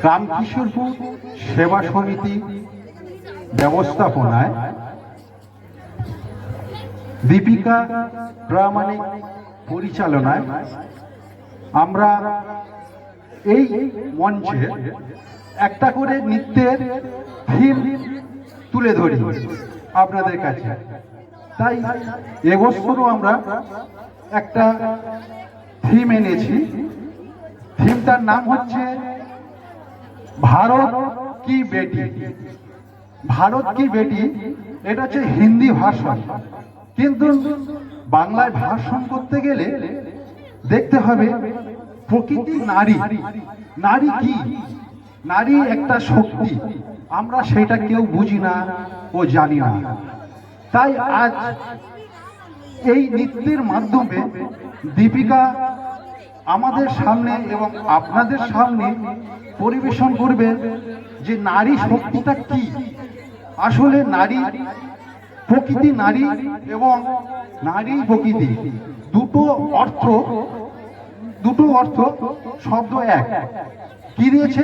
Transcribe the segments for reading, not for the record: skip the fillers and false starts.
রামকিশোরপুর সেবা সমিতি ব্যবস্থাপনায় দীপিকা প্রামাণিক পরিচালনায় আমরা এই মঞ্চে একটা করে নৃত্যের থিম তুলে ধরি আপনাদের কাছে। তাই এবছরও আমরা একটা থিম এনেছি। থিমটার নাম হচ্ছে ভারত কি বেটি। ভারত কি বেটি এটা হচ্ছে হিন্দি ভাষণ, কিন্তু বাংলায় ভাষণ করতে গেলে দেখতে হবে প্রকৃতি নারী। নারী কি? নারী একটা শক্তি, আমরা সেটা কেউ বুঝি না ও জানি না। তাই আজ এই নৃত্যের মাধ্যমে দীপিকা আমাদের সামনে এবং আপনাদের সামনে পরিবেশন করবে যে নারী শক্তিটা কি। আসলে নারী প্রকৃতি, নারী এবং নারী প্রকৃতি দুটো অর্থ শব্দ এক। কি দিয়েছে?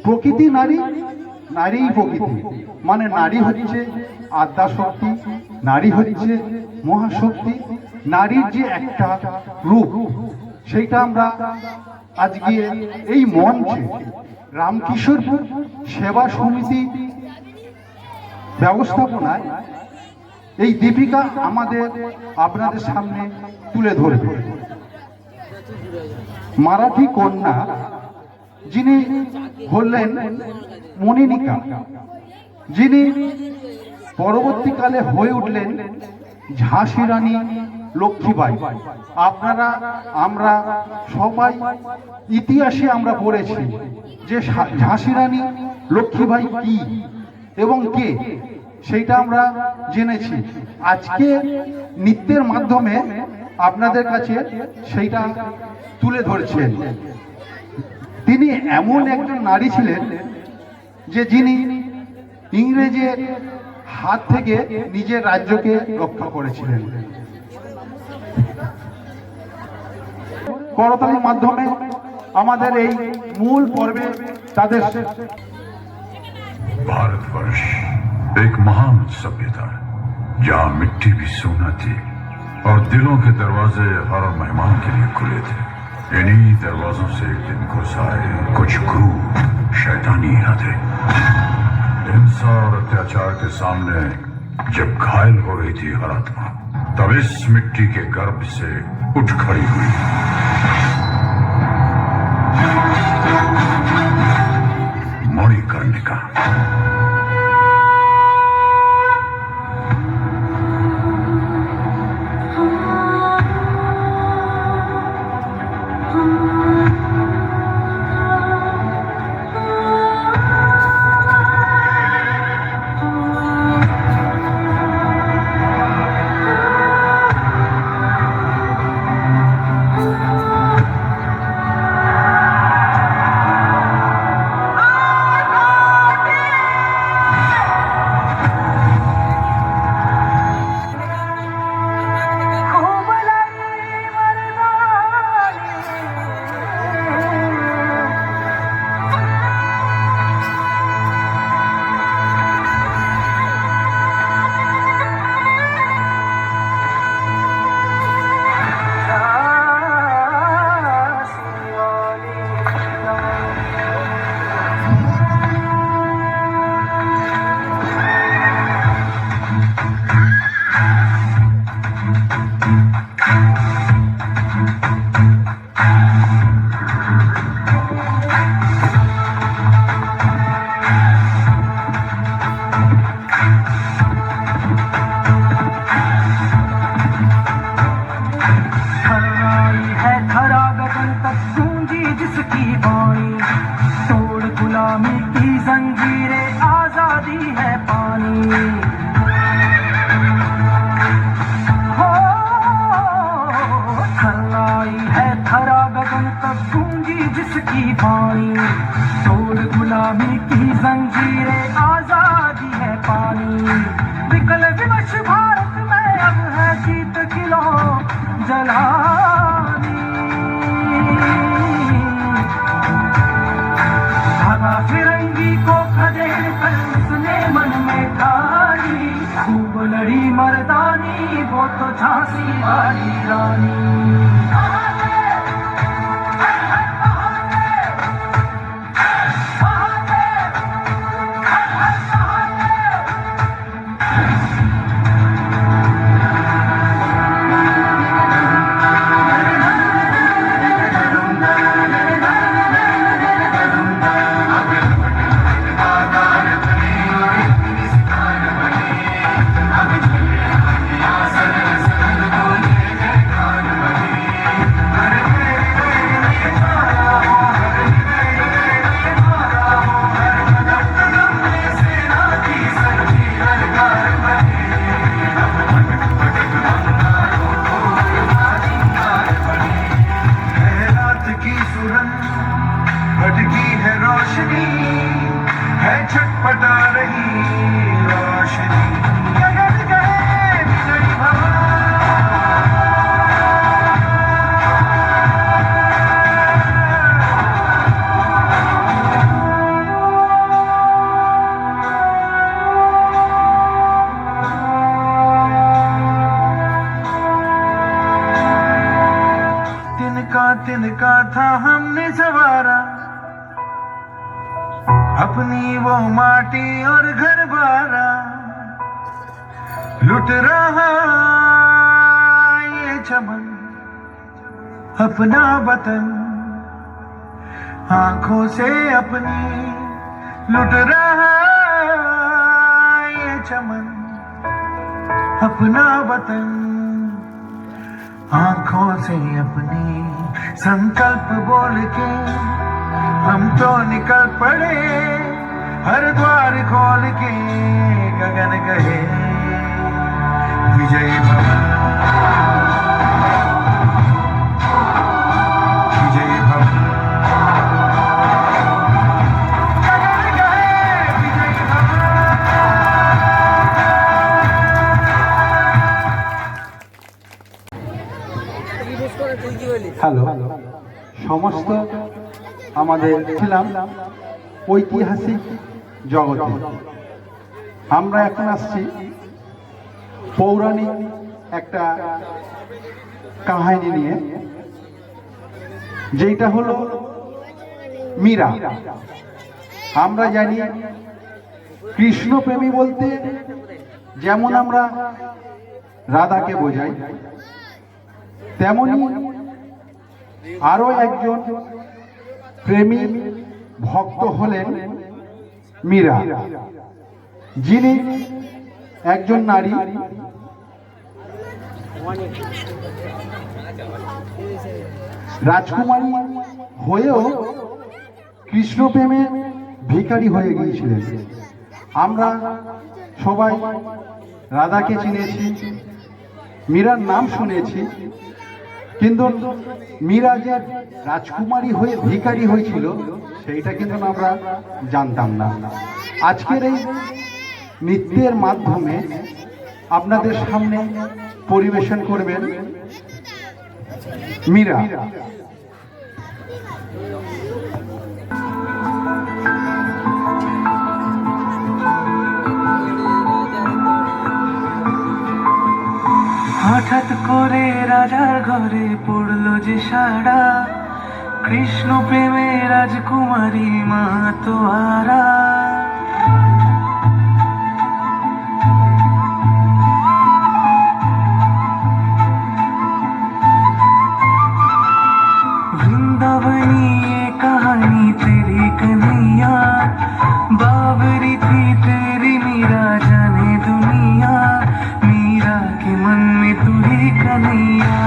প্রকৃতি নারী, নারী প্রকৃতি। মানে নারী হচ্ছে আদ্যা শক্তি, নারী হচ্ছে মহাশক্তি। নারীর যে একটা রূপ, সেইটা আমরা আজকে এই মঞ্চে রামকিশোরপুর সেবা সমিতি ব্যবস্থাপনায় এই দীপিকা আমাদের আপনাদের সামনে তুলে ধরবে। মারাঠি কন্যা যিনি হলেন মনিনিকা, যিনি পরবর্তীকালে হয়ে উঠলেন ঝাঁসি রানী লক্ষ্মীবাই। আমরা সবাই ইতিহাসে আমরা পড়েছি যে ঝাঁসি রানী লক্ষ্মীবাই কি এবং কে, সেইটা আমরা জেনেছি। আজকে নৃত্যের মাধ্যমে আপনাদের কাছে সেইটা তুলে ধরছেন। তিনি এমন একজন নারী ছিলেন যে যিনি ইংরেজের হাত থেকে নিজের রাজ্যকে রক্ষা করেছিলেন। করতালির মাধ্যমে আমাদের এই মূল পর্বে তাদের। भारतवर्ष एक महान सभ्यता है जहाँ मिट्टी भी सोना थी और दिलों के दरवाजे हर मेहमान के लिए खुले थे। इन्हीं दरवाजों से एक दिन घुस आए कुछ क्रूर शैतानी इरादे। हिंसा और अत्याचार के सामने जब घायल हो रही थी हर आत्मा, तब इस मिट्टी के गर्भ से उठ खड़ी हुई मणिकर्णिका। जिसकी बाणी तोड़ गुलामी की जंजीरें, आजादी है पानी। विकल विवश भारत में अब है जीत किलो जलानी। फिरंगी को खदेड़ कर उसने मन में ठानी, खूब लड़ी मर्दानी वो तो झांसी वाली रानी। भटकी है रोशनी, है छटपटा रही रोशनी। गगन गए विजयी भव, तिनका था हमने सवारा, अपनी वो माटी और घर बारा। लुट रहा ये चमन अपना वतन, आंखों से अपनी लुट रहा ये चमन अपना वतन, आंखों से अपनी संकल्प बोल के हम तो निकल पड़े, हर द्वार खोल के गगन गए विजयी भव, विजयी भव, गगन गए विजयी भव। হ্যালো, সমস্ত আমাদের ছিলাম ঐতিহাসিক জগতে। আমরা এখন আসছি পৌরাণিক একটা কাহিনী নিয়ে, যেটা হলো মীরা। আমরা জানি কৃষ্ণপ্রেমী বলতে যেমন আমরা রাধাকে বোঝাই, তেমনি আরো একজন প্রেমী ভক্ত হলেন মীরা, যিনি একজন নারী রাজকুমারী হয়েও কৃষ্ণপ্রেমে ভিখারি হয়ে গিয়েছিলেন। আমরা সবাই রাধাকে চিনেছি, মীরার নাম শুনেছি, কিন্তু মীরা যে রাজকুমারী হয়ে ভিখারি হয়েছিল সেইটা কিন্তু আমরা জানতাম না। আজকের এই নৃত্যের মাধ্যমে আপনাদের সামনে পরিবেশন করবেন মীরা। হঠাৎ করে রাজার ঘরে পড়লো যে সাড়া, কৃষ্ণ প্রেমে রাজকুমারী মা তোয়ারা। वृंदावनी ये कहानी तेरी कन्हैया, बाबरी थी तेरी मीरा जाने दुनिया, मीरा के मन में तू ही कन्हैया,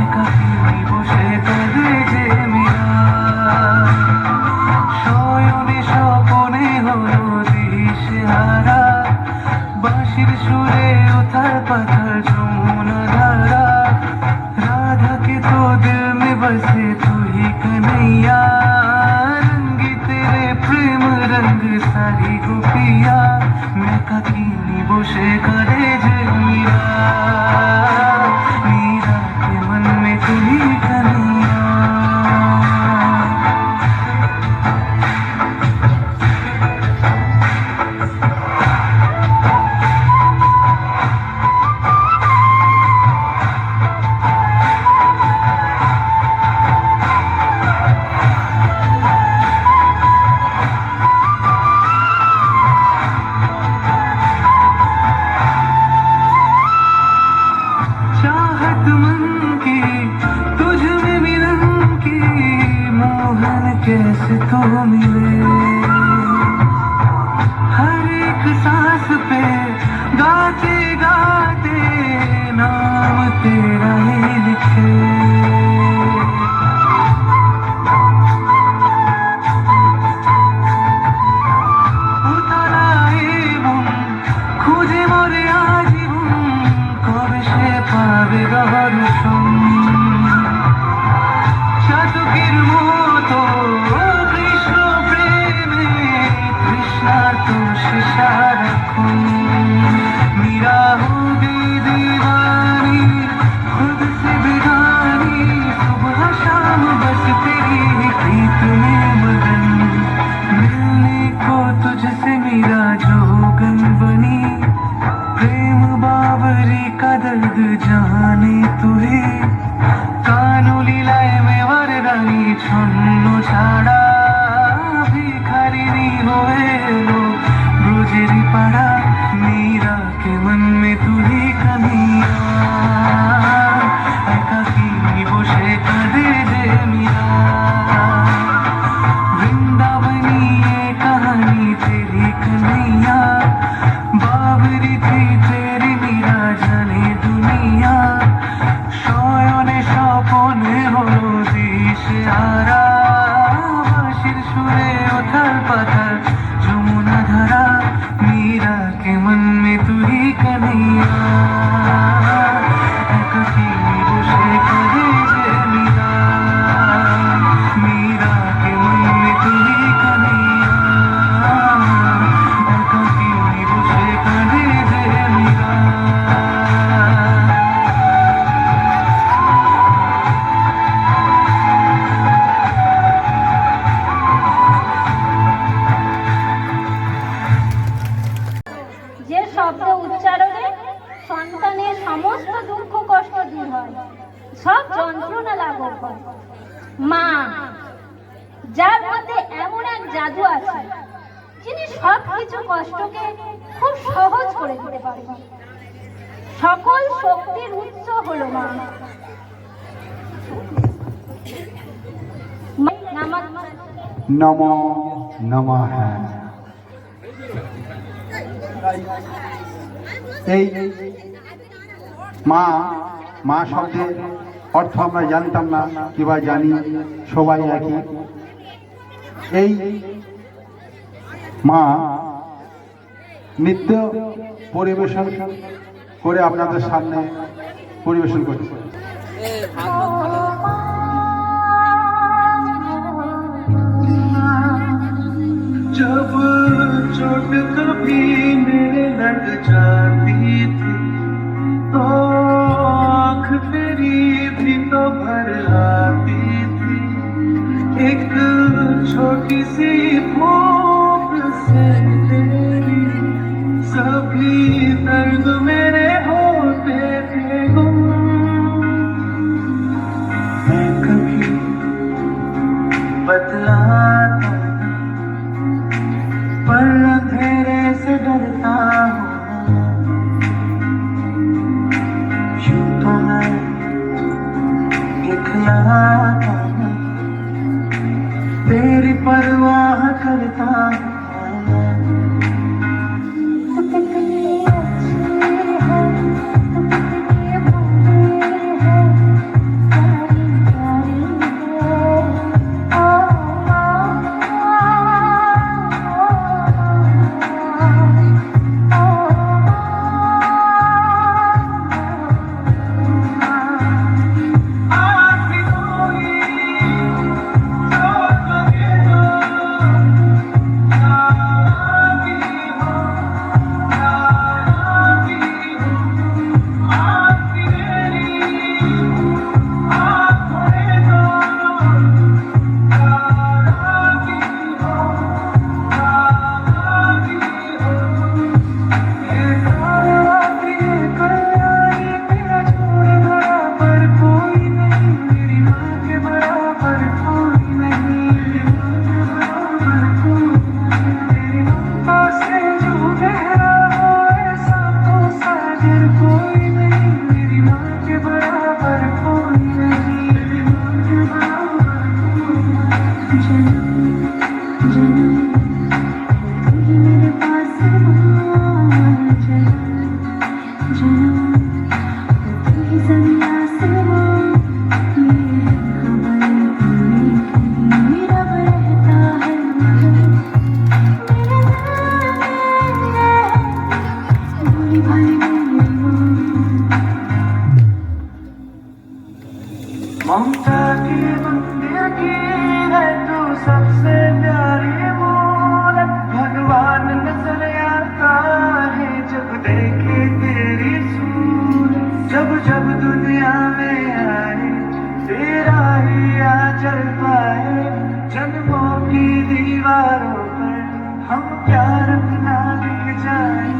একাকিনী বসে কাঁদে যে মীরা। जैसे तू मिले, हर एक सांस पे गाते गाते नाम तेरा ही लिखे। খুঁজে মরে আজীবন কবে সে পাবে দর্শন, চাতকের মতো কৃষ্ণ প্রেমে তৃষ্ণার্ত সে সারাক্ষণ। মীরা হোগি दीवानी खुद से बेगानी, सुबह शाम बस तेरी ही प्रीत में मगन। मिलने को तुझसे मेरा जोगन बनी, प्रेम बावरी का दर्द जाने तुहे। कानू लीलाए में वरदानी ছন্ন ছাড়া, ভিখারিনী হয়ে এলো ব্রজেরই পাড়া। मीरा के मन में तू ही कन्हैया, एकाकी বসে কাঁদে যে मीरा। वृंदावनी ये कहानी तेरी कन्हैया, बाबरी थी तेरी मीरा जाने दुनिया। শয়নে স্বপনে হলো দিশেহারা, বাঁশির সুরে ওঠার পাথার যমুনা ধারা। मीरा के मन में तू ही कन्हैया, एकाकी বসে কাঁদে যে मीरा। मीरा के मन में तू ही कन्हैया, एकाकी বসে কাঁদে যে मीरा। যে শব্দ উচ্চারণে সন্তানের সমস্ত দুঃখ কষ্ট দূর হয়, সব যন্ত্রণা লাঘব হয়। মা, যার মধ্যে এমন এক জাদু আছে, যিনি সব কিছু কষ্টকে খুব সহজ করে দিতে পারেন। সকল শক্তির উৎস হলো মা। নমো নমঃ। এই মা, মা শব্দের অর্থ আমরা জানতাম না, কিংবা জানি সবাই একই। এই মা নৃত্য পরিবেশন করে আপনাদের সামনে পরিবেশন করছে। जब चोट कभी मेरे लग जाती थी, तो आँख तेरी भी तो भर आती थी। एक छोटी सी फूंक से तेरी सभी दर्द मेरे होते थे गुम। मैं कभी बतलाता पर अंधेरे से डरता हूँ, यूं तो मैं दिखलाता हूँ, तेरी परवाह करता हूँ। ममता की मंदिर की है तू सबसे प्यारी मूरत भगवान नजर आता है जब देखे तेरी सूरत जब जब दुनिया में आए तेरा ही आचर पाए जन्मों की दीवारों पर हम प्यार अपना लिख जाए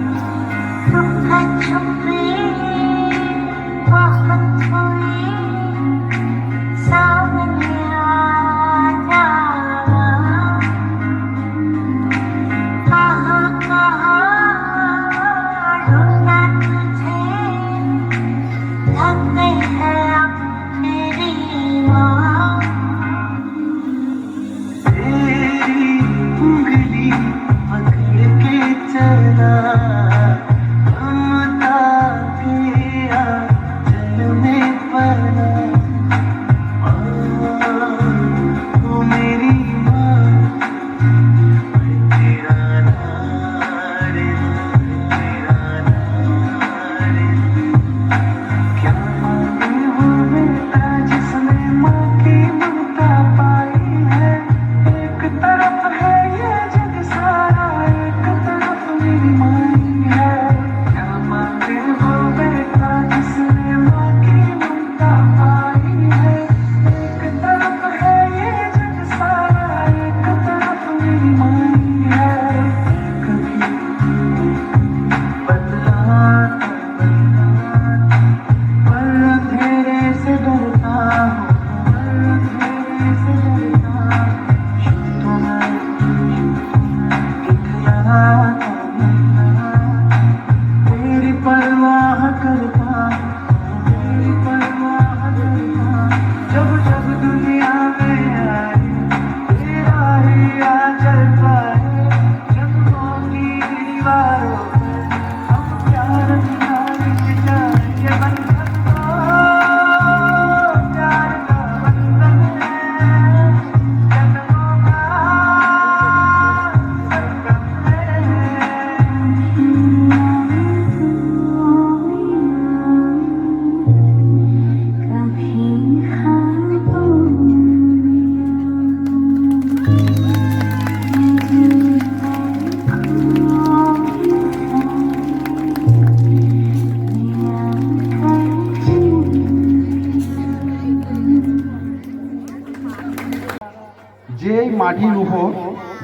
যেই মাটির উপর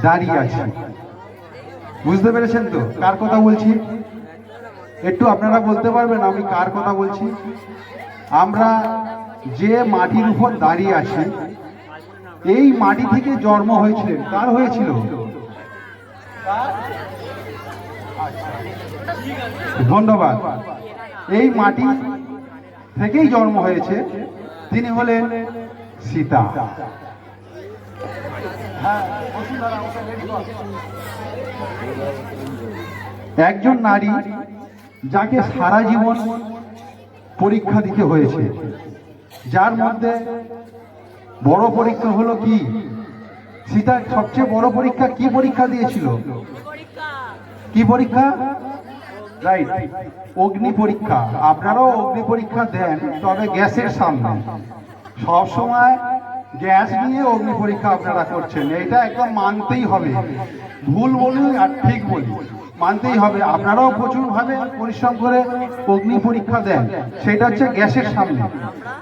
দাঁড়িয়ে আছে, বুঝতে পেরেছেন তো কার কথা বলছি? একটু আপনারা বলতে পারবেন আমি কার কথা বলছি? আমরা যে মাটির উপর দাঁড়িয়ে আছি, এই মাটি থেকে জন্ম হয়েছিলেন। কার হয়েছিল? ধন্যবাদ। এই মাটি থেকেই জন্ম হয়েছে, তিনি হলেন সীতা। একজন নারী যাকে সারা জীবন পরীক্ষা দিতে হয়েছে, যার মধ্যে বড় পরীক্ষা হলো কি? সীতার সবচেয়ে বড় পরীক্ষা কি পরীক্ষা দিয়েছিল? কি পরীক্ষা? রাইট, অগ্নি পরীক্ষা। আপনারাও অগ্নি পরীক্ষা দেন, তবে গ্যাসের সামনে। সব সময় গ্যাস নিয়ে অগ্নি পরীক্ষা আপনারা করছেন, এটা একদম মানতেই হবে। ভুল বলি আর ঠিক বলি, মানতেই হবে। আপনারাও প্রচুরভাবে পরিশ্রম করে অগ্নি পরীক্ষা দেন, সেটা হচ্ছে গ্যাসের সামনে।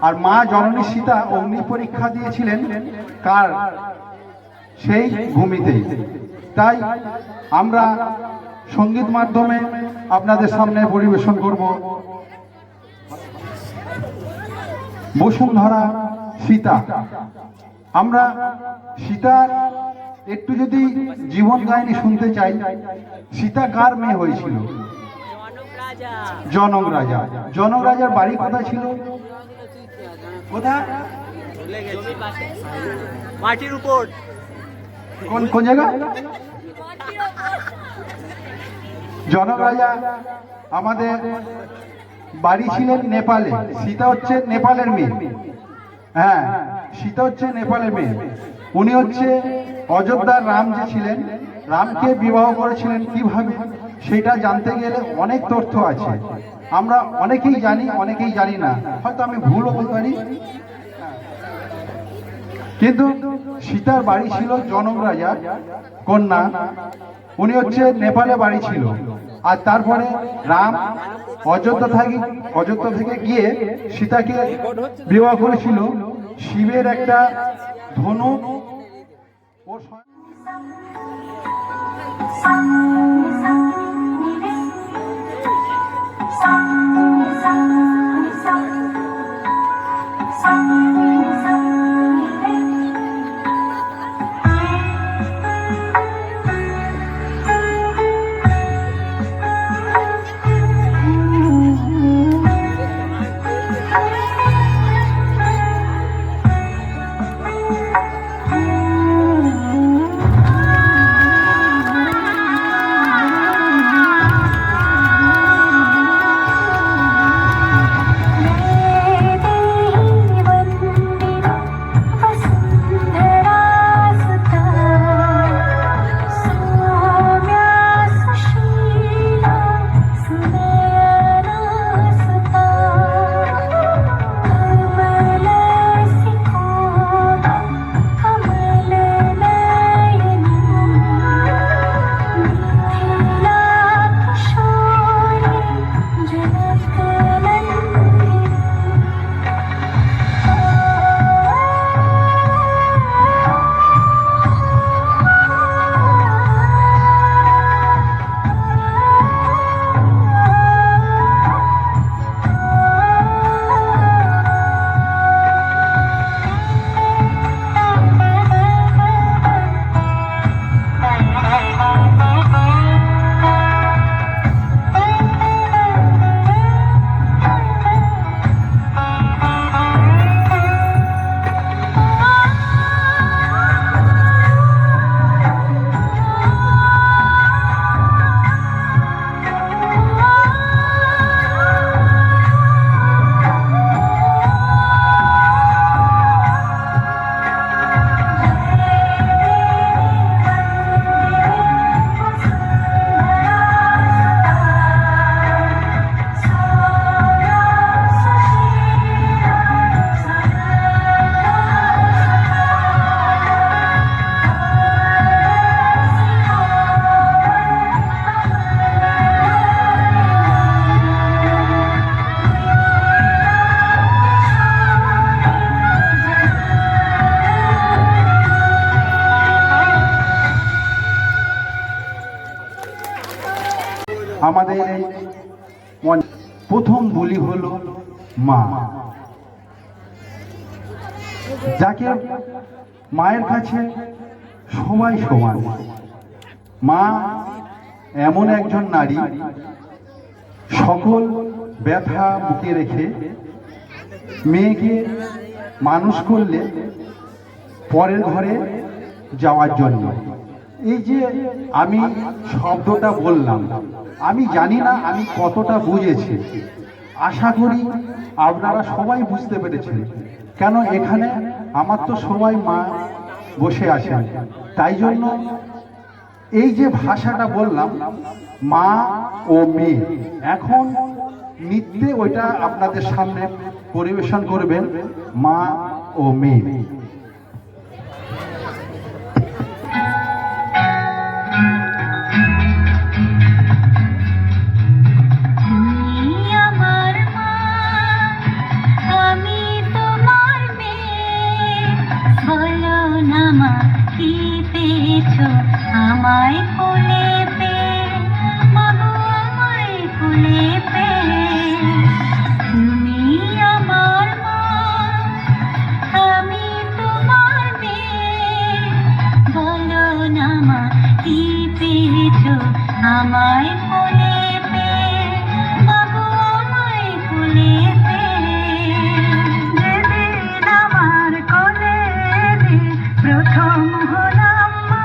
আর মা জননী সীতা অগ্নি পরীক্ষা দিয়েছিলেন কার? সেই ভূমিতেই। তাই আমরা সঙ্গীত মাধ্যমে আপনাদের সামনে পরিবেশন করব বসুন্ধরা সীতা। আমরা সীতার একটু যদি জীবন কাহিনী শুনতে চাই, সীতা কার মেয়ে হয়েছিল? জনক রাজা। জনক রাজার বাড়ি কোথায় ছিল? কোথায়? মাটির উপর। কোন কোন জায়গা? জনক রাজা আমাদের বাড়ি ছিলেন নেপালে। সীতা হচ্ছে নেপালের মেয়ে। হ্যাঁ, সীতা হচ্ছে নেপালের মেয়ে। উনি হচ্ছে অযোধ্যার রাম যে ছিলেন, রামকে বিবাহ করেছিলেন কিভাবে, সেটা জানতে গেলে অনেক তথ্য আছে। আমরা অনেকেই জানি, অনেকেই জানি না, হয়তো আমি ভুলও বলতে পারি। কিন্তু সীতার বাড়ি ছিল জনক রাজা কন্যা, উনি হচ্ছে নেপালে বাড়ি ছিল। আর তারপরে রাম অযোধ্যা থেকে গিয়ে সীতাকে বিবাহ করেছিল। শিবের একটা ধনুক ওর আমাদের এই প্রথম বলি হলো মা, যাকে মায়ের কাছে সবাই সমান। মা এমন একজন নারী, সকল ব্যথা বুকে রেখে মেয়েকে মানুষ করলে পরের ঘরে যাওয়ার জন্য। এই যে আমি শব্দটা বললাম, আমি জানি না আমি কতটা বুঝেছি। আশা করি আপনারা সবাই বুঝতে পেরেছেন, কেন এখানে আমার তো সবাই মা বসে আছেন। তাই জন্য এই যে ভাষাটা বললাম মা ও মেয়ে, এখন নৃত্যে ওইটা আপনাদের সামনে পরিবেশন করবেন মা ও মেয়ে। আমায় কোলে পে বাবু, আমায় কোলে পে, তুমি আমার মা, আমি তোমার মেয়ে। বলো না মা কি পেয়েছো আমায় কোলে পে বাবু, আমায় কোলে পে। যেদিন আমার কোলে প্রথম হলাম মা,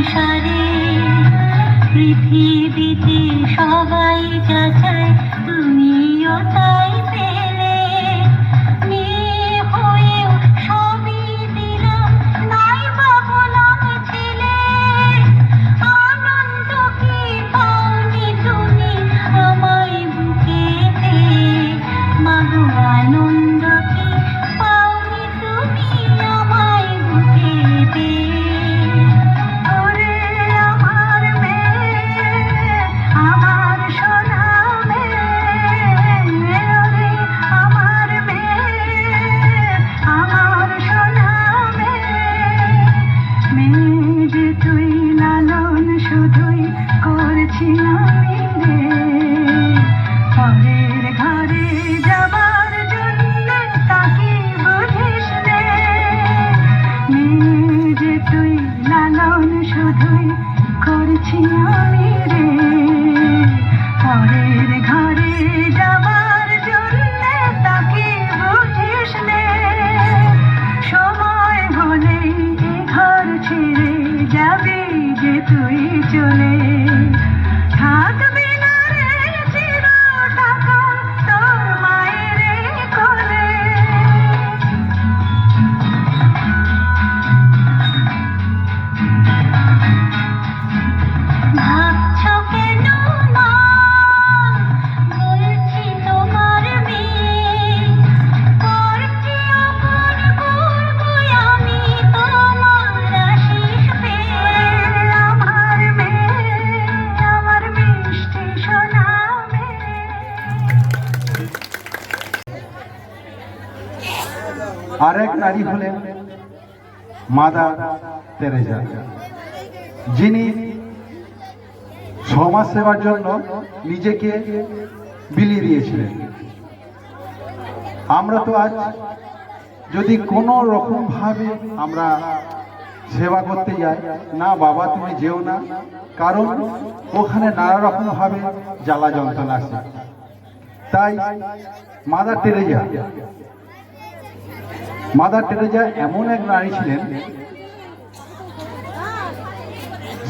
সংসারে পৃথিবীতে সবাই যা চায় তুমিও তাই পেলে মেয়ে হয়েও সবই দিলাম নাই বাবলাম ছেলে আনন্দ কি পাওনি তুমি আমায় বুকেতে মাগো আনন্দ কি পাওনি তুমি আমায় বুকেতে ওরে আমার মেয়ে আমার সোনা মেয়ে ওরে আমার মেয়ে আমার সোনা মেয়ে যে তুই লালন শুধুই করছি আমি রে পরের ঘরে যাবার জন্য তাকে বুঝিস রে মেয়ে যে তুই লালন শুধুই করছি আমি রে পরের ঘরে যাবার জন্য তাকে বুঝিস রে সময় হলেই এ ঘর ছেড়ে যাবি যে তুই চলে থাকবি না রে চির টাকা তোর মায়ের কোলে ভাবছো কেন মা বলছি তোমার মেয়ে করছি অমন করবো আমি তোমার আশিস পেয়ে আমার মেয়ে আমার মিষ্টি সোনা মেয়ে আরেক নারী হলেন মাদার তেরেজা, যিনি সমাজ সেবার জন্য নিজেকে বিলিয়ে দিয়েছিলেন। আমরা তো আজ যদি কোনো রকম ভাবে আমরা সেবা করতে যাই, না বাবা তুমি যেও না, কারণ ওখানে নানা রকম ভাবে জ্বালা যন্ত্রণা আছে। তাই মাদার টেরেজা এমন এক নারী ছিলেন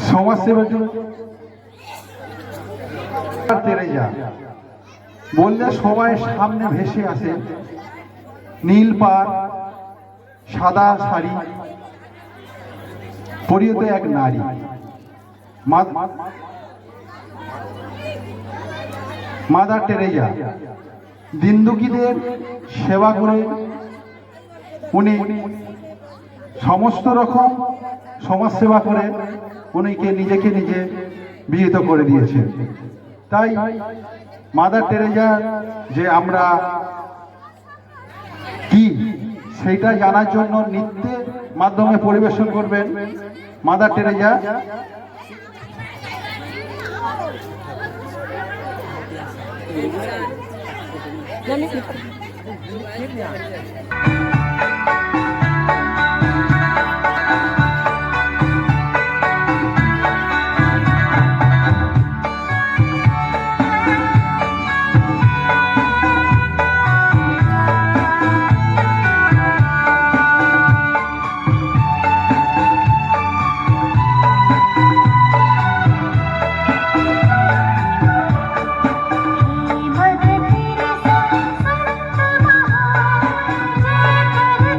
সমাজ সেবার জন্য। তেরেজা বললে সবাই সামনে ভেসে আসে নীল পাড় সাদা শাড়ি পরিহিত এক নারী। মাদার টেরেজা দিনদুঃখীদের সেবা করে উনি সমস্ত রকম সমাজ সেবা করে উনিকে নিজেকে নিজে বিহিত করে দিয়েছেন। তাই মাদার টেরেজা যে আমরা কি সেইটা জানার জন্য নৃত্যের মাধ্যমে পরিবেশন করবেন মাদার টেরেজা। मदद तेरे संत महा जय कर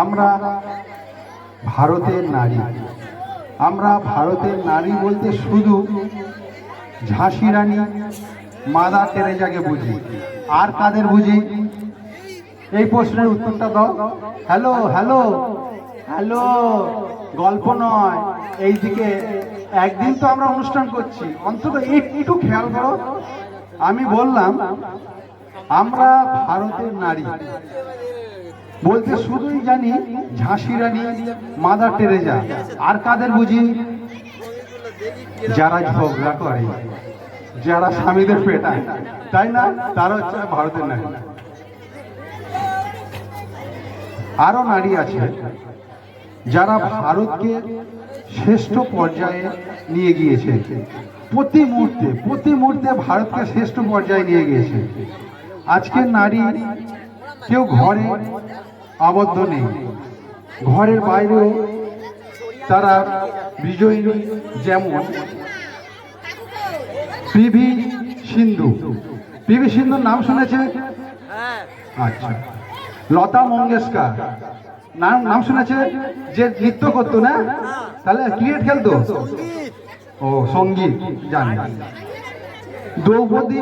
আমরা ভারতের নারী, আমরা ভারতের নারী বলতে শুধু ঝাঁসি রানী মাদার টেরেজাকে বুঝি, আর কাদের বুঝি? এই প্রশ্নের উত্তরটা দাও। হ্যালো হ্যালো হ্যালো, গল্প নয়, এইদিকে একদিন তো আমরা অনুষ্ঠান করছি, অন্তত একটু খেয়াল করো। আমি বললাম আমরা ভারতের নারী বলতে শুধুই জানি ঝাঁসি রানী মাদার টেরেজা, আর কাদের বুঝি? যারা ঝগড়া করে, যারা স্বামীদের পেটায়, তাই না? তারা হচ্ছে ভারতের নারী। আরো নারী আছে যারা ভারতকে শ্রেষ্ঠ পর্যায়ে নিয়ে গিয়েছে, প্রতি মুহূর্তে ভারতকে শ্রেষ্ঠ পর্যায়ে নিয়ে গিয়েছে। আজকের নারী কেউ ঘরে আবদ্ধ নেই, ঘরের বাইরেও তারা বিজয়ী। যেমন পিভি সিন্ধু, পিভি সিন্ধুর নাম শুনেছে? আচ্ছা। লতা মঙ্গেশকর নাম শুনেছে? যে নৃত্য করতো না, তাহলে ক্রিকেট খেলতো? ও, সঙ্গীত জানে। দ্রৌপদী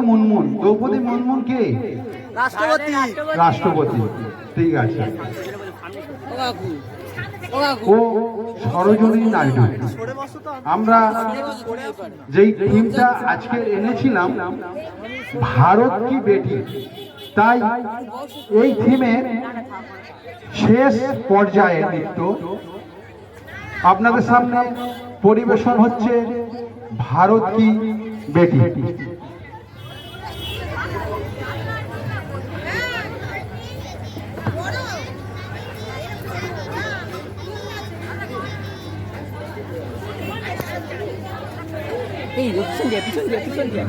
মুর্মুন কে? রাষ্ট্রপতি। ঠিক আছে। ও সরোজিনী নাইডু। আমরা যেই থিমটা আজকে এনেছিলাম ভারত কি বেটি, তাই এই থিমে শেষ পর্যায়ে নৃত্য আপনাদের সামনে পরিবেশন হচ্ছে ভারত কি বেটি। এই পিছন দিয়ে পিছন দিয়ে পিছন দিয়ে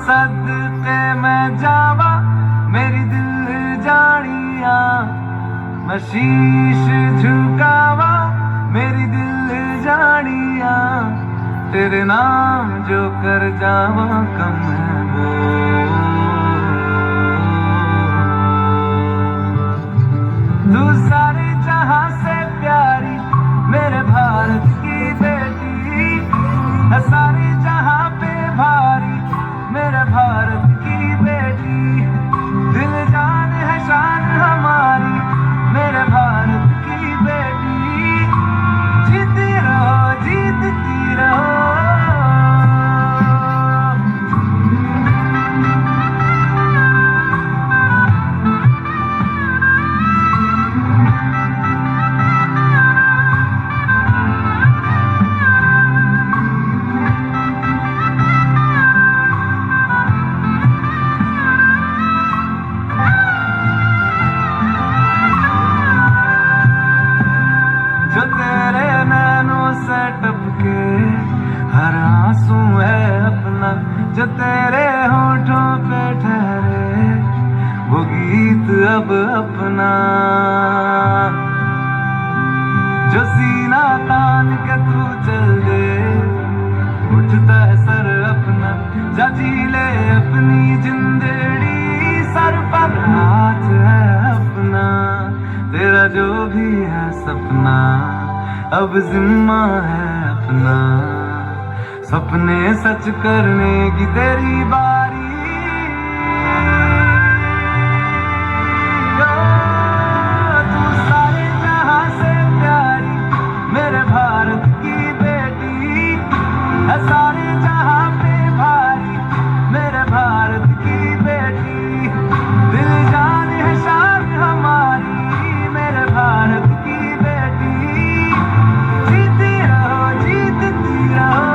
सदके मैं जावा मेरी दिल जानिया, मैं शीश झुकावा मेरी दिल जानिया, तेरे नाम जो कर जावा कम है वो। तू सारे जहां से प्यारी मेरे भारत की बेटी है, सारे जहां पे भारी मेरे भारत की बेटी, दिल जान है शान हमारी मेरे भारत की बेटी, जीती रहो जीतती रहो। जो तेरे नैनों से टपके हर आंसू है अपना, जो तेरे होठों पे ठहरे वो गीत अब अपना, जो सीना तान के तू चल दे उठता है सर अपना, जा जी ले अपनी जिंदड़ी, सर पर हाथ है अपना, तेरा जो भी है सपना अब जिम्मा है अपना, सपने सच करने की तेरी बारी। तू सारे जहां से प्यारी मेरे भारत की बेटी है, सारे जहां पे भारी मेरे भारत की बेटी, दिल जान है शान हमारी मेरे भारत की बेटी, जीती रहो जीतती रहो।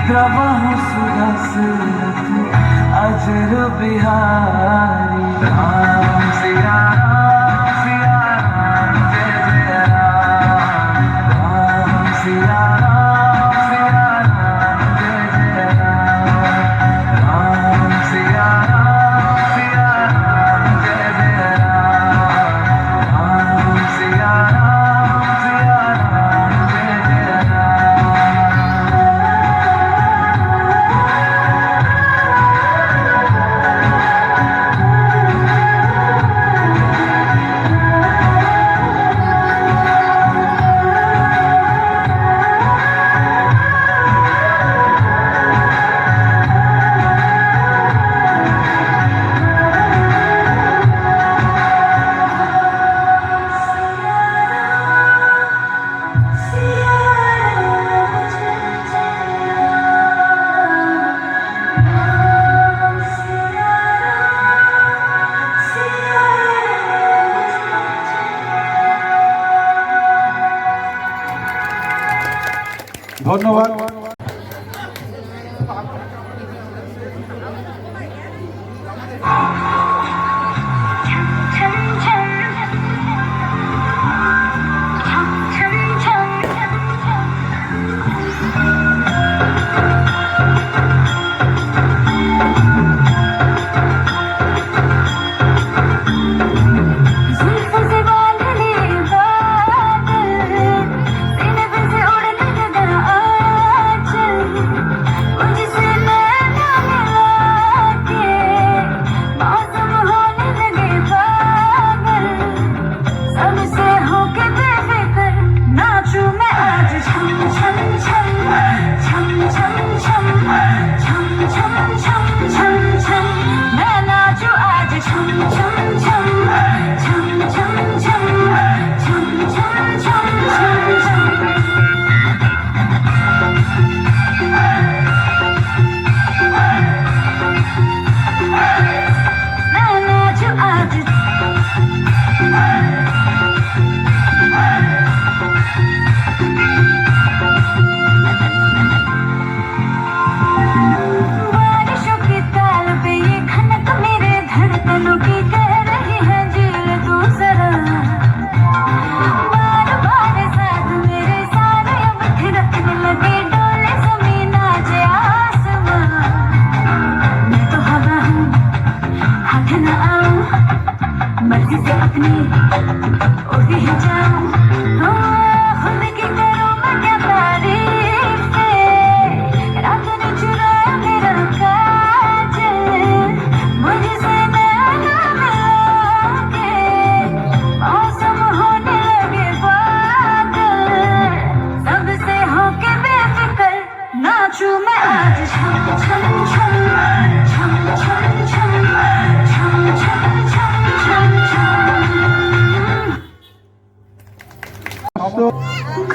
द्रवहु सुरसरत अजर बिहारी राम सिया राम सिया राम जय जय राम राम सिया राम सिया राम जय जय राम राम सिया राम सिया राम जय जय राम राम सिया राम सिया राम जय जय राम। ধন্যবাদ।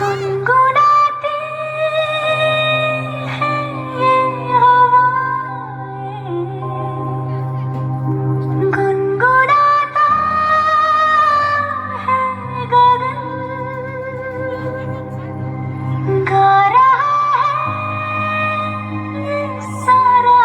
गुनगुनाती है ये हवाएं, गुनगुनाता है गगन, गा रहा है ये सारा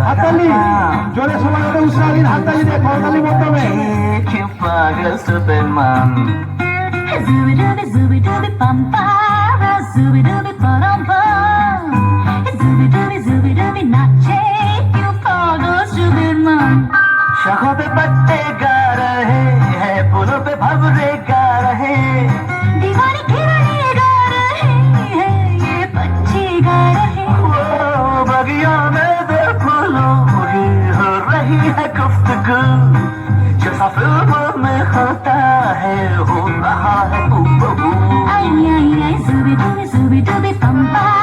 হাততালি জোরে সবাই ওটা উৎসাহী হাততালি দিয়ে করতালি বলতে হবে। पागल Superman Zooby dooby zooby dooby bum para, zooby dooby bum bum. Zooby dooby नाचे क्यों पागल सुपरमैन। शाखों पे पत्ते गा रहे हैं, पुलों पे भंवरे गा रहे, दीवानी खिलने गा रहे हैं, ये पंछी गा रहे। ओ बगिया में दे फूलों की हो रही है गुफ्तगू, जैसा फिल्मों में होता है हो रहा है आई आई आई zooby dooby bum bum.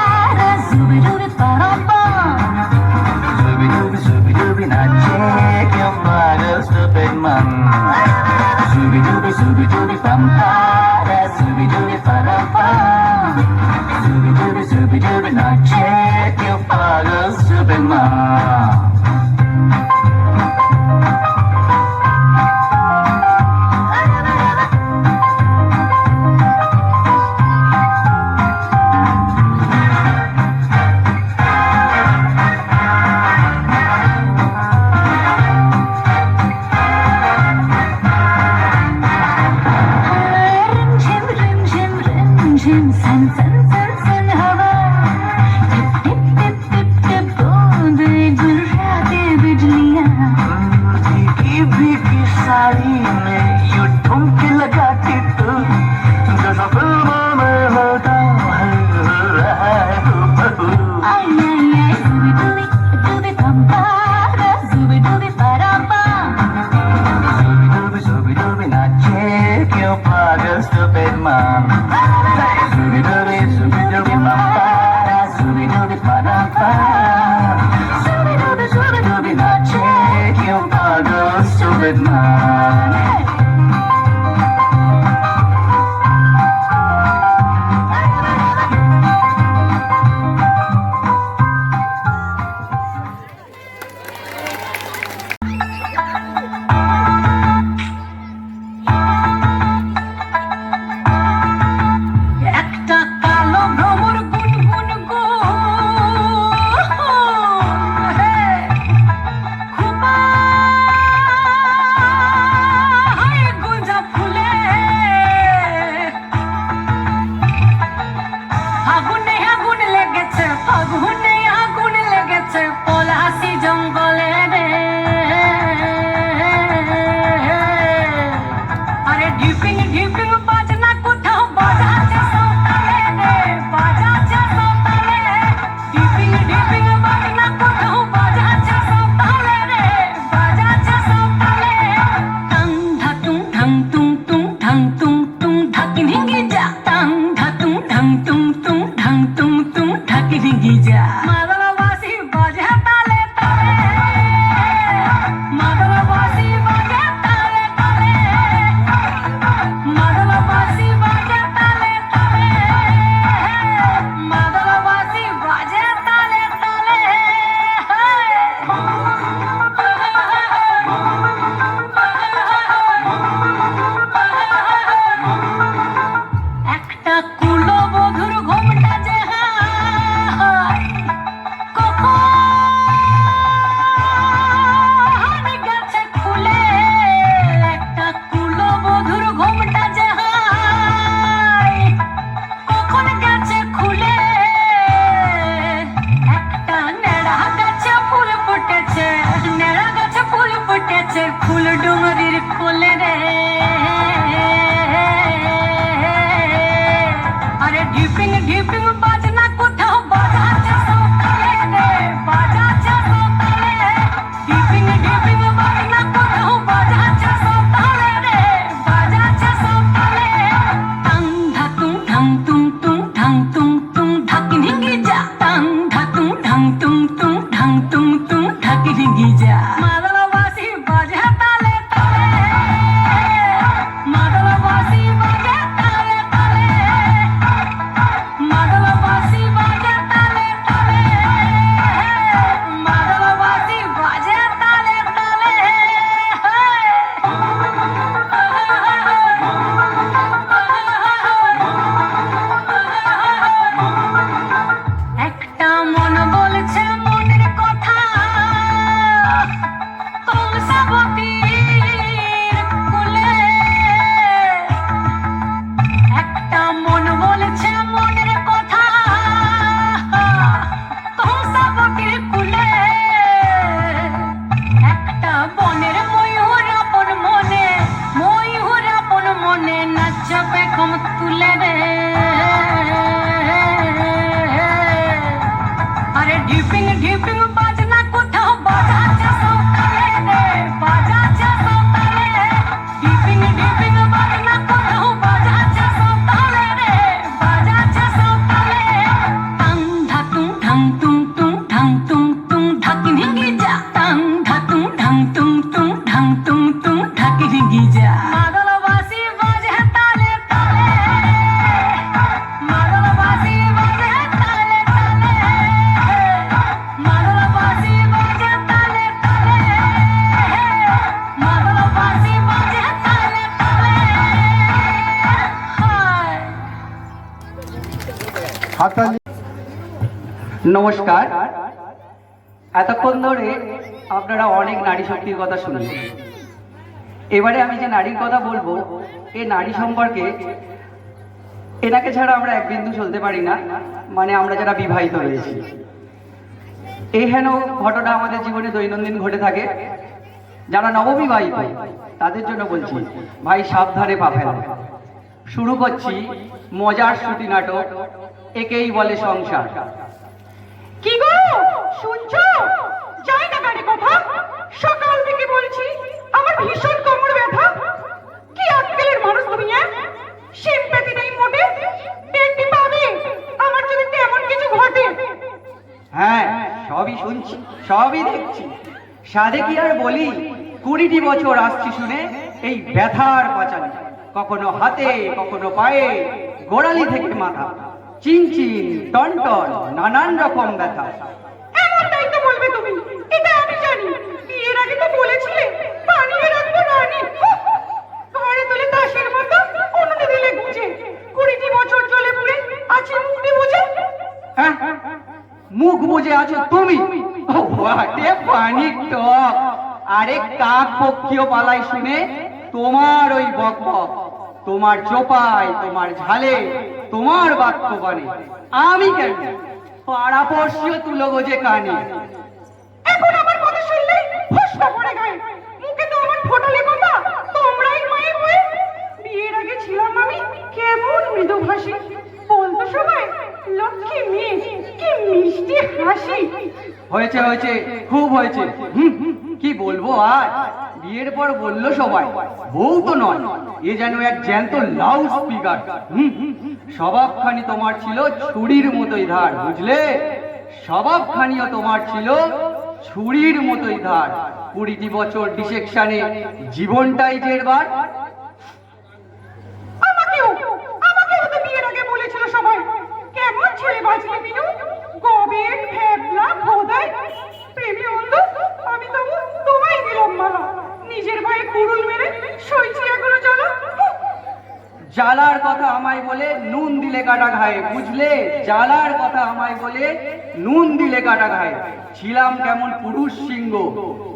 zubi dubi nache क्यों पागल stupid mom रिमझिम सन सन सन सन हवा tip tip tip tip tip बूंदे गुर्राते बिजलियां भीगी भीगी साड़ी में यूं ठुमके लगाती तू जैसा फिल्मों में होता है आई आई आई zubi dubi dubi pampa zubi dubi paramba zubi dubi nache क्यों पागल stupid mom zubi dubi pampa zubi dubi paramba zubi dubi nache क्यों पागल stupid mom একটা কালো ভ্রমর গুনগুন গো হে খুবা হায় গুঞ্জা ফুলে আগুনে আগুন লেগেছে আগুনে আগুন লেগেছে পলাশি জঙ্গলে রে আরে ঢিপিং ঢিপিং বাজনা কোথাও বাজাচ্ছে সৌতালে রে বাজাচ্ছে সৌতালে ঢিপিং ঢিপিং বাজনা কোথাও বাজাচ্ছে সৌতালে রে বাজাচ্ছে সৌতালে টাং ধাতুং ঢাং তুং তুং ঢাং তুং তুং ঢাকি ভিঙ্গি যা টাং ধাতুং ঢাং তুং তুং ঢাং তুং তুং ঢাকি ভিঙ্গি যা মাদলবাসী বাজে তালে তালে মাদলবাসী বাজে তালে তালে মাদলবাসী বাজে তালে তালে মাদলবাসী বাজে তালে তালে একটা কুলো বধুর ঘোমটা যে হায় নমস্কার। এতক্ষণ ধরে আপনারা অনেক নারী শক্তির কথা শুনলেন। এবারে আমি যে নারীর কথা বলবো, এই নারী সম্পর্কে এনাকে ছাড়া আমরা এক বিন্দু চলতে পারি না, মানে আমরা যারা বিবাহিত রয়েছি। এই হেন ঘটনা আমাদের জীবনে দৈনন্দিন ঘটে থাকে। যারা নববিবাহিত তাদের জন্য বলছি, ভাই সাবধানে পা ফেলো। শুরু করছি মজার শ্রুতি নাটক, একেই বলে সংসার। কি গো শুনছো? যাই না গাড়ি কথা, সকাল থেকে বলছি আমার ভীষণ কোমর ব্যথা। কি আজকালের মানুষ তুমি? সিম্প্যাথি নেই মোটে, পেটটি পাবে আমার যদি তেমন কিছু ঘটে। হ্যাঁ, সবই শুনছি, সবই দেখছি। সাধে কি আর বলি, 20টি বছর আসছি শুনে এই ব্যথার পাচালি, কখনো হাতে কখনো পায়ে, গোড়ালি থেকে মাথা, চিনচিন টনটন নানান রকম ব্যথা। এমনটাই তো বলবে তুমি, এটা আমি জানি। বিয়ের আগে তো বলেছিলে বানিয়ে রাখবো রানী, ঘরে তুলে দাসের মতো উনুনে দিলে গুজে। 20টি বছর চলে পুরে আছে মুখে বুঝে। হ্যাঁ, মুখ বুঝে আছো তুমি? হোয়াটে পানি টক। আরে কাক পক্ষীয় পালাই শুনে তোমার ওই বক বক, তোমার চোপায়, তোমার ঝালে, তোমার বাক্য বানে। আমি কেন, পাড়াপড়শিও তুলো গোজে কানে। এখন আমার কথা শুনলে ফসকা পড়ে গায়ে। মুখে তো আমার ফোটালে কথা, তোমরাই মায়ের হয়ে। বিয়ের আগে ছিলাম আমি কেমন মৃদুভাষী, বলতো সবাই লক্ষ্মী মেয়ে, কি মিষ্টি হাসি। হয়েছে হয়েছে, খুব হয়েছে। কি বলবো আর, বিয়ের পর বললো সবাই বউ তো নয়, এ যেন এক জ্যান্ত লাউড স্পিকার। স্বভাবখানি তোমার ছিল ছুরির মতোই ধার, বুঝলে? স্বভাবখানিও তোমার ছিল ছুরির মতোই ধার। 20টি বছর ডিসেকশনে জীবনটাই জেরবার। আমাকেও তো বিয়ের আগে বলেছিল সবাই, কেমন ছেলে বাঁচলে বিনু, গবেট ভ্যাবলা ভোদাই প্রেমে অন্ধ। আমি তবু তোমায় দিলাম মালা, নিজের ভাই কুড়ুল মেরে সইছি এখনো জ্বালা। জ্বালার কথা আমায় বলে নুন দিলে কাটা ঘায়ে, বুঝলে? জ্বালার কথা আমায় বলে নুন দিলে কাটা ঘায়ে। ছিলাম কেমন পুরুষ সিংহ,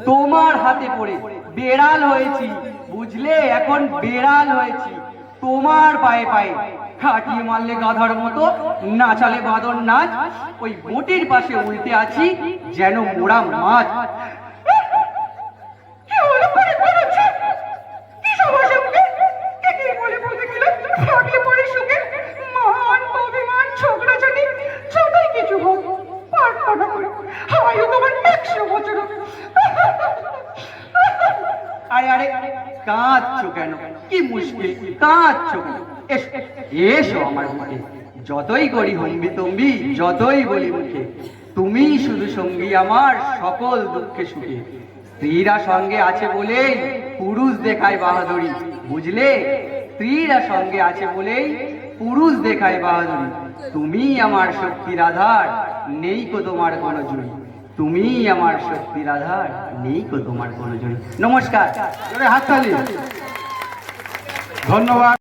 তোমার হাতে পড়ে বেড়াল হয়েছি, বুঝলে? এখন বেড়াল হয়েছি তোমার পায়ে পায়ে। খাটিয়ে মারলে গাধার মতো, নাচালে বাঁদর নাচ, ওই মোটির পাশে উল্টে আছি যেন মোড়া মাছ। কি হলো করে করেছে? কি সমস্যা মুখে? কে বলে বলতে গেলে থাকলে পরে সুখে মান অভিমান ঝগড়াঝাটি ছোটই কিছু হোক পাট পাটা করে আয়ু তোমার 100 বছর। আরে আরে, কাঁদছো কেন? কি মুশকিল, কাঁদছো কেন? এসো এসো আমার মুখে, যতই করি হম্বি তম্বি, যতই বলি মুখে, তুমি শুধু সঙ্গী আমার সকল দুঃখে সুখে। স্ত্রীরা সঙ্গে আছে বলেই পুরুষ দেখায় বাহাদুরি, বুঝলে? স্ত্রীরা সঙ্গে আছে বলেই পুরুষ দেখায় বাহাদুরি। তুমি আমার শক্তির আধার, নেই কো তোমার কোনো জুড়ি। তুমি আমার শক্তির আধার, নেই কো তোমার কোনো জুড়ি। নমস্কার। হাততালি, ধন্যবাদ।